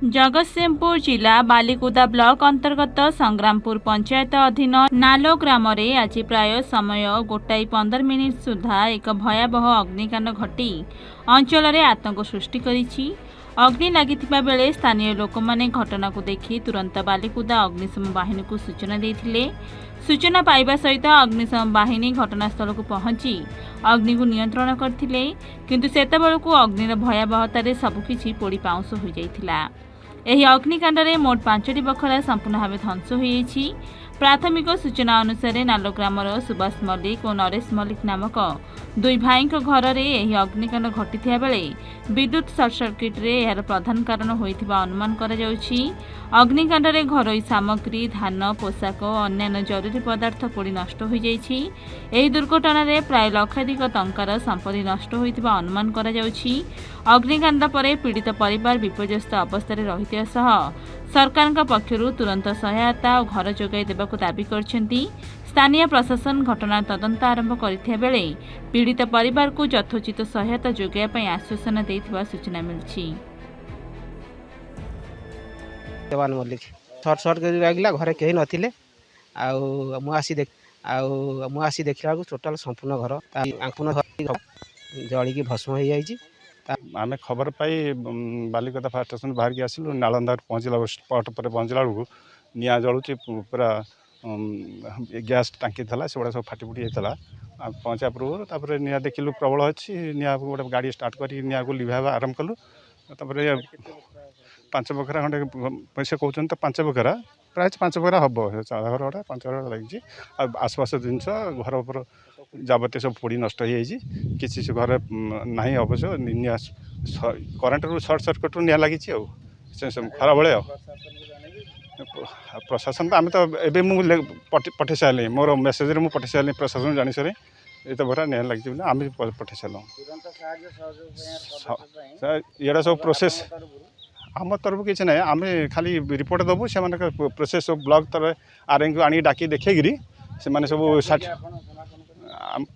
जगतसिंहपुर जिला बालिकुदा ब्लॉक अंतर्गत संग्रामपुर पंचायत अधीन नालो ग्राम आज प्राय समय 1:15 सुधा एक भयावह अग्निकांड घटी अंचल में आतंक सृष्टि करिछि। अग्नि लागिथिबा बेले स्थानीय लोक माने घटना को देखि तुरंत बालिकुदा अग्निशम बाहिनी को सूचना देथिले। सूचना पाइबा सहित अग्निशम बाहिनी घटनास्थल को पहुंची अग्नि को नियंत्रण करथिले, किंतु सेतेबेलकु अग्निर भयावहतारे सबकिछि पोड़ी पाउंस हो जाइथिला। ଏହି ଅଗ୍ନିକାଣ୍ଡରେ ମୋଟ 5ଟି ବଖରା ସମ୍ପୂର୍ଣ୍ଣ ଭାବେ ଧ୍ୱଂସ ହୋଇଯାଇଛି। ପ୍ରାଥମିକ ସୂଚନା ଅନୁସାରେ ନାଲୋ ଗ୍ରାମର ସୁବାସ ମଲ୍ଲିକ ଓ ନରେଶ ମଲ୍ଲିକ ନାମକ ଦୁଇ ଭାଇଙ୍କ ଘରରେ ଏହି ଅଗ୍ନିକାଣ୍ଡ ଘଟିଥିବା ବେଳେ ବିଦ୍ୟୁତ ସର୍ଟ ସର୍କିଟ୍ରେ ଏହାର ପ୍ରଧାନ କାରଣ ହୋଇଥିବା ଅନୁମାନ କରାଯାଉଛି। ଅଗ୍ନିକାଣ୍ଡରେ ଘରୋଇ ସାମଗ୍ରୀ, ଧାନ, ପୋଷାକ ଓ ଅନ୍ୟାନ୍ୟ ଜରୁରୀ ପଦାର୍ଥ ପୋଡ଼ି ନଷ୍ଟ ହୋଇଯାଇଛି। ଏହି ଦୁର୍ଘଟଣାରେ ପ୍ରାୟ ଲକ୍ଷାଧିକ ଟଙ୍କାର ସମ୍ପତ୍ତି ନଷ୍ଟ ହୋଇଥିବା ଅନୁମାନ କରାଯାଉଛି। ଅଗ୍ନିକାଣ୍ଡ ପରେ ପୀଡ଼ିତ ପରିବାର ବିପର୍ଯ୍ୟସ୍ତ ଅବସ୍ଥାରେ ରହିଥିବା ସହ ସରକାରଙ୍କ ପକ୍ଷରୁ ତୁରନ୍ତ ସହାୟତା ଓ ଘର ଯୋଗାଇ ଦେବାକୁ ଦାବି କରିଛନ୍ତି। ସ୍ଥାନୀୟ ପ୍ରଶାସନ ଘଟଣାର ତଦନ୍ତ ଆରମ୍ଭ କରିଥିବା ବେଳେ ପୀଡ଼ିତ ପରିବାରକୁ ଯଥୋଚିତ ସହାୟତା ଯୋଗାଇବା ପାଇଁ ଆଶ୍ୱାସନା ଦେଇଥିବା ସୂଚନା ମିଳିଛି। देवान मल्लिक सर्ट सर्किट लगे घरे कहीं नथिले मुसी देखला टोटाल संपूर्ण घर जलिकी भस्म हो जाइए। आम खबर पाई बालिकता फायर स्टेशन बाहर की आसलु नालंदा पहुँचला स्पट पर पहुँचला बेलू निआ जलुची पूरा गैस टांकी था से सब फाटी फुटी होता पहुँचा पूर्व निआ देखिलु प्रबल अच्छी निआ गोटे गाड़ी स्टार्ट कर निआ को लिभावा आरंभ कलु। पांच बखरा खंडे पैसा कहते तो 5 बखरा प्राय 5 बखरा हम चाल घर गुड़ा 5 बखरा लगी आसपास जिनस घर उपर जावतीय सब पोड़ी नष्ट हो जाए किसी से घर ना अवश्य निआ करेन्ट रू सर्ट सर्किट रू निआ लगी खरा बेले प्रशासन तो आम तो ये पठे सारे मोर मेसेज मुझे पठे सारे प्रशासन जानी सारे ये तो बड़ा निआ लगी आम पठे सारे ये सब प्रोसेस आम तरफ किसी ना आम खाली रिपोर्ट दबू से प्रोसेस सब ब्लॉक तरह आरएन को आनी डाकी देखेकरी से सब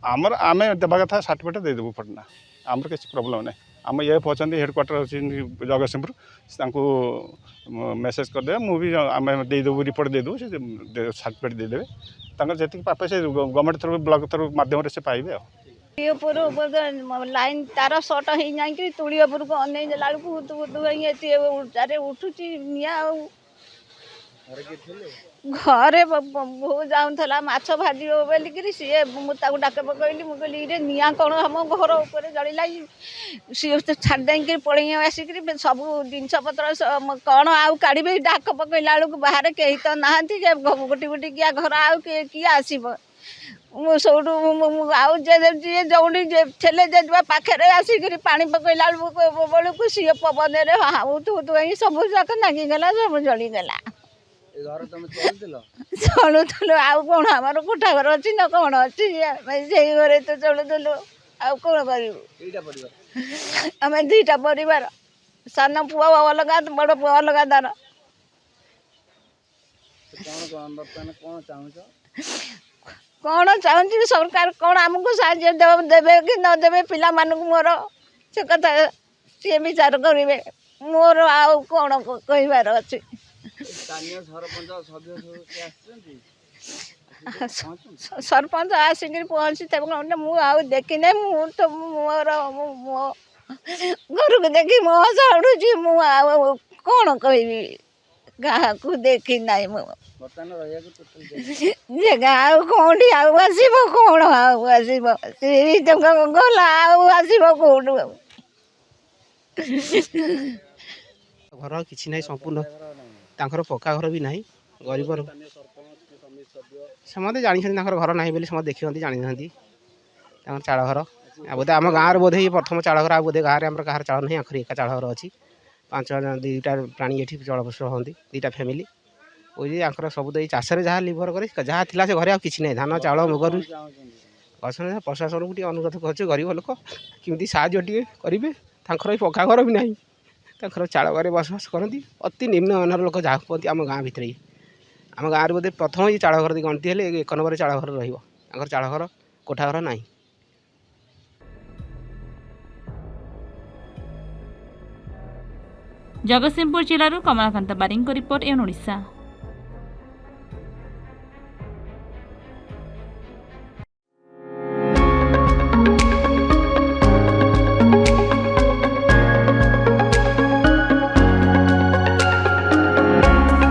आमर आम देवा कथा सर्टिफिकेट देदेबू पटना आमर किसी प्रोब्लेम ना आम ये पहुँचते हेडक्वार्टर अच्छी जगतसिंहपुर मेसेज करदे मुझे आम देदेबू रिपोर्ट देदेबू से सर्टिफिकेट देदेवे जी पापे से गवर्नमेंट तरफ ब्लॉक तरफ मध्यम से पाइबे लाइन तार सर्ट हो जाए तुड़ी उपरको अने उठारे उठुची निआ घरे बो जाऊला माछ भाजी बोलिकी सी डाक पकड़ी मुझे निआ कौन हम घर उपर जलिला सी छाड़ देंगे पड़े आसिक सब जिनस पत्र कौन आउ काढ़े डाक पकड़ा बेलू बाहर कहीं तो ना गोटी गोटी किया घर आउ किए आसब सब जी जो पाखे आसिक पा पकड़ा बेलू सी पवन हाउथु सब जाक नागिगला सब जलीगला चलुलु आउ कौन आमर कोठा घर अच्छी ना कौन अच्छी से घरे तो चलुलु आउ कौन कर आम 2टा परिवार सान पुआ अलग बड़ पुआ अलग तार कौन चाहूँ सरकार कौन आमको साहाଯ୍य देवे कि नदेवे पिला मानक मोर से कथा सी विचार करेंगे मोर आउ कौन कहबार अच्छी सरपंच आसिक पहुँची मुझे देखी ना तो मोर मो घर को देखी मो चढ़ुची मुझे कौन कह गाँ को देखी ना जगह कौन आसब कौन आसब गला आसब कौन घर किसी ना संपूर्ण तांकर पक्का घर भी नहीं गरीब समझे जानी घर ना बोली देखते जानी चाल घर बोधे आम गाँव बोधे ये प्रथम चाल घर बोधे गाँव में कहार चाल नहीं आखिर एका चाल घर अच्छी 2टा प्राणी ये चलबस हमें 2टा फैमिली आंकर सब तो चाषे जहाँ लिभर कर जहाँ थी से घरे किसी ना धान चाउल मुगरू प्रशासन को अनुरोध कर गरीब लोक केमी साहय टे करेंगे पक्का घर भी ना चाल घर बसबास करती अति निम्न मानर लोक जहाँ कहते आम गाँ भितर आम गाँव बोधे प्रथम ये चाल घर गणती है 1 नंबर चाल घर चाल घर कोठा घर ना। ଜଗତସିଂହପୁର ଜିଲ୍ଲାରୁ କମଳାକାନ୍ତ ବାରିଙ୍କ ରିପୋର୍ଟ ଏନ୍ ଓଡ଼ିଶା।